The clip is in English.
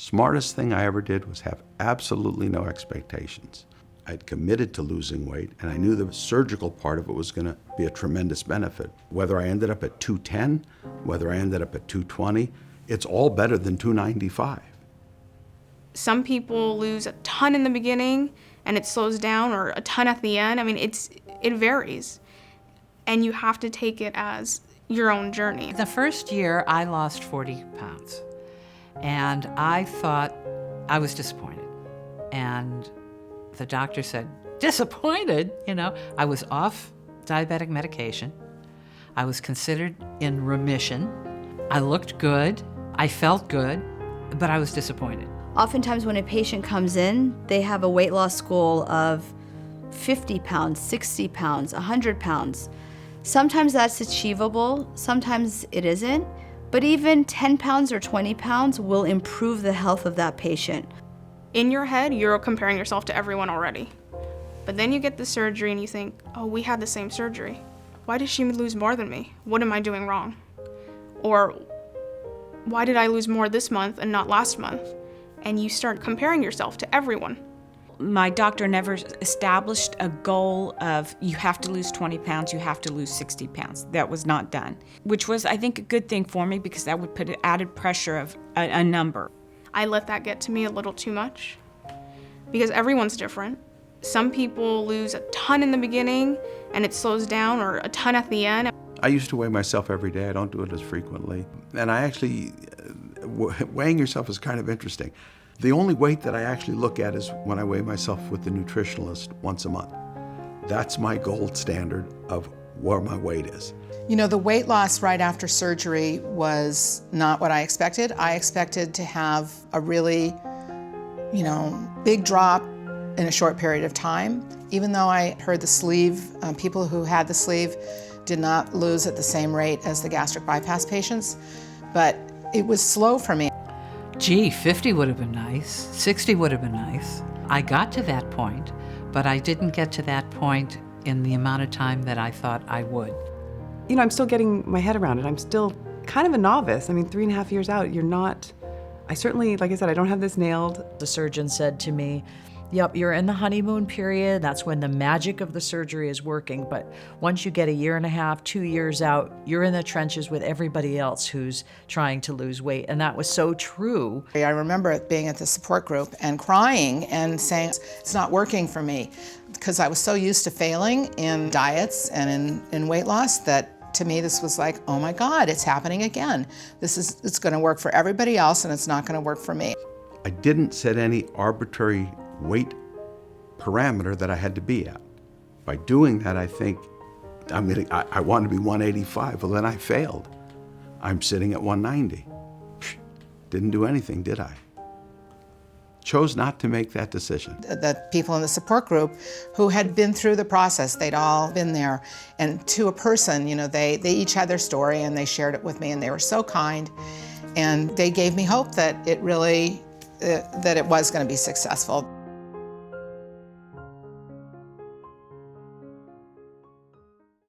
Smartest thing I ever did was have absolutely no expectations. I'd committed to losing weight, and I knew the surgical part of it was going to be a tremendous benefit. Whether I ended up at 210, whether I ended up at 220, it's all better than 295. Some people lose a ton in the beginning and it slows down, or a ton at the end. I mean, it varies. And you have to take it as your own journey. The first year, I lost 40 pounds. And I thought I was disappointed. And the doctor said, disappointed? You know, I was off diabetic medication. I was considered in remission. I looked good. I felt good, but I was disappointed. Oftentimes when a patient comes in, they have a weight loss goal of 50 pounds, 60 pounds, 100 pounds. Sometimes that's achievable, sometimes it isn't, but even 10 pounds or 20 pounds will improve the health of that patient. In your head, you're comparing yourself to everyone already. But then you get the surgery and you think, oh, we had the same surgery. Why did she lose more than me? What am I doing wrong? Or why did I lose more this month and not last month? And you start comparing yourself to everyone. My doctor never established a goal of you have to lose 20 pounds, you have to lose 60 pounds. That was not done, which was, I think, a good thing for me because that would put added pressure of a number. I let that get to me a little too much because everyone's different. Some people lose a ton in the beginning and it slows down, or a ton at the end. I used to weigh myself every day. I don't do it as frequently. And I actually, weighing yourself is kind of interesting. The only weight that I actually look at is when I weigh myself with the nutritionalist once a month. That's my gold standard of where my weight is. You know, the weight loss right after surgery was not what I expected. I expected to have a really, big drop in a short period of time. Even though I heard the sleeve, people who had the sleeve did not lose at the same rate as the gastric bypass patients, but it was slow for me. Gee, 50 would have been nice, 60 would have been nice. I got to that point, but I didn't get to that point in the amount of time that I thought I would. You know, I'm still getting my head around it. I'm still kind of a novice. I mean, 3.5 years out, I certainly, like I said, I don't have this nailed. The surgeon said to me, yep, you're in the honeymoon period. That's when the magic of the surgery is working. But once you get 1.5 years, 2 years out, you're in the trenches with everybody else who's trying to lose weight. And that was so true. I remember being at the support group and crying and saying, it's not working for me. Because I was so used to failing in diets and in weight loss that to me this was like, oh my God, it's happening again. It's gonna work for everybody else and it's not gonna work for me. I didn't set any arbitrary weight parameter that I had to be at. By doing that, I think I want to be 185. Well, then I failed. I'm sitting at 190. Didn't do anything, did I? Chose not to make that decision. The people in the support group who had been through the process, they'd all been there. And to a person, they each had their story and they shared it with me and they were so kind. And they gave me hope that it was going to be successful.